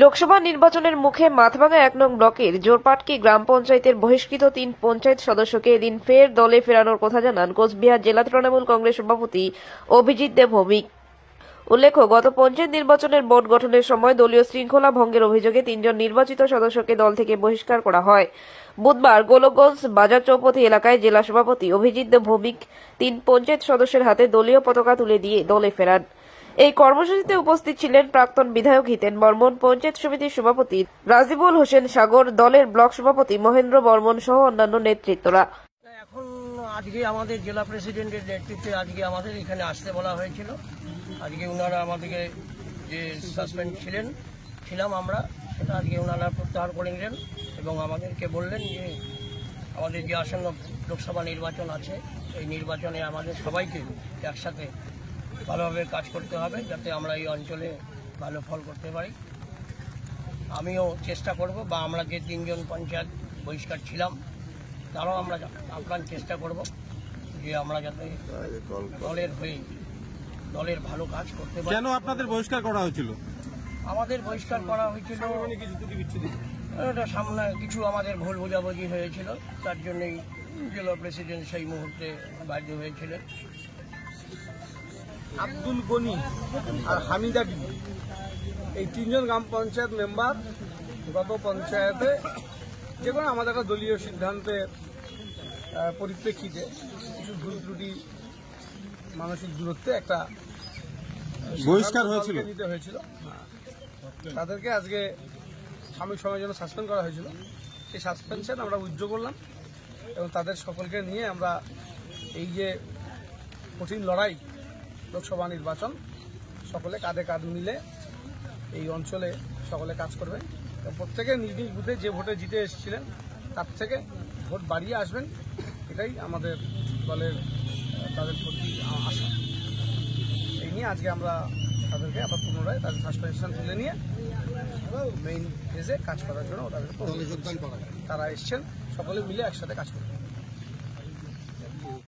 লোকসভা নির্বাচনের মুখে মাথাভাঙা ১ নং ব্লকের জোরপাটকি গ্রাম পঞ্চায়েতের বহিষ্কৃত ৩ পঞ্চায়েত সদস্যকে এদিন ফের দলে ফেরানোর কথা জানান কোচবিহার জেলা তৃণমূল কংগ্রেস সভাপতি অভিজিৎ দেব ভৌমিক। উল্লেখ্য, গত পঞ্চায়েত নির্বাচনের বোর্ড গঠনের সময় দলীয় শৃঙ্খলা ভঙ্গের অভিযোগে ৩ জন নির্বাচিত সদস্যকে দল থেকে বহিষ্কার করা হয়। বুধবার গোলকগঞ্জ বাজার চৌপতি এলাকায় জেলা সভাপতি অভিজিৎ দেব ভৌমিক ৩ পঞ্চায়েত সদস্যের হাতে দলীয় পতাকা তুলে দিয়ে দলে ফেরান। এই কর্মসূচিতে উপস্থিত ছিলেন প্রাক্তন বিধায়ক হিতেন বর্মন, পঞ্চায়েত সমিতির সভাপতি রাজিবুল হোসেন সাগর, দলের ব্লক সভাপতি মহেন্দ্র বর্মন সহ অন্যান্য নেতৃত্বরা। এখন আজকে আমাদের জেলা প্রেসিডেন্টের নেতৃত্বে আজকে আমাদের এখানে আসতে বলা হয়েছিল। আজকে ওনারা আমাদেরকে যে সাসপেন্ড ছিলাম আমরা, সেটা আজকে ওনারা প্রত্যাহার করে নিলেন এবং আমাদেরকে বললেন যে আমাদের যে আসন্ন লোকসভা নির্বাচন আছে, এই নির্বাচনে আমাদের সবাইকে একসাথে ভালোভাবে কাজ করতে হবে যাতে আমরা এই অঞ্চলে ভালো ফল করতে পারি। আমিও চেষ্টা করব, বা আমরা যে ৩ জন পঞ্চায়েত বহিষ্কার ছিলাম তারাও আমরা আপ্রাণ চেষ্টা করব যে আমরা যাতে দলের হয়ে দলের ভালো কাজ করতে পারি। কেন আপনাদের বহিষ্কার করা হয়েছিল? আমাদের বহিষ্কার করা হয়েছিল এটা সামনে কিছু আমাদের ভুল বোঝাবুঝি হয়েছিল, তার জন্যই জেলা প্রেসিডেন্ট সেই মুহূর্তে বাধ্য হয়েছিলেন। আব্দুল গনি আর হামিদা বিবি এই ৩ জন গ্রাম পঞ্চায়েত মেম্বার গত পঞ্চায়েতে যে কোনো আমাদের একটা দলীয় সিদ্ধান্তের পরিপ্রেক্ষিতে কিছু ভুল ত্রুটি মানসিক দূরত্বে একটা বহিষ্কার হয়েছিল নিতে হয়েছিল। তাদেরকে আজকে সাময়িক সময়ের জন্য সাসপেন্ড করা হয়েছিল। সেই সাসপেনশন আমরা উইথড্র করলাম এবং তাদের সকলকে নিয়ে আমরা এই যে কঠিন লড়াই লোকসভা নির্বাচন, সকলে কাঁধে কাঁধ মিলে এই অঞ্চলে সকলে কাজ করবেন। প্রত্যেকে নিজ নিজ বুথে যে ভোটে জিতে এসেছিলেন তার থেকে ভোট বাড়িয়ে আসবেন, এটাই আমাদের দলের তাদের প্রতি আশা। এই নিয়ে আজকে আমরা তাদেরকে আবার পুনরায় তাদের সাসপেনশন তুলে নিয়ে মেইন ফেজে কাজ করার জন্য তারা এসছেন, সকলে মিলে একসাথে কাজ করবেন।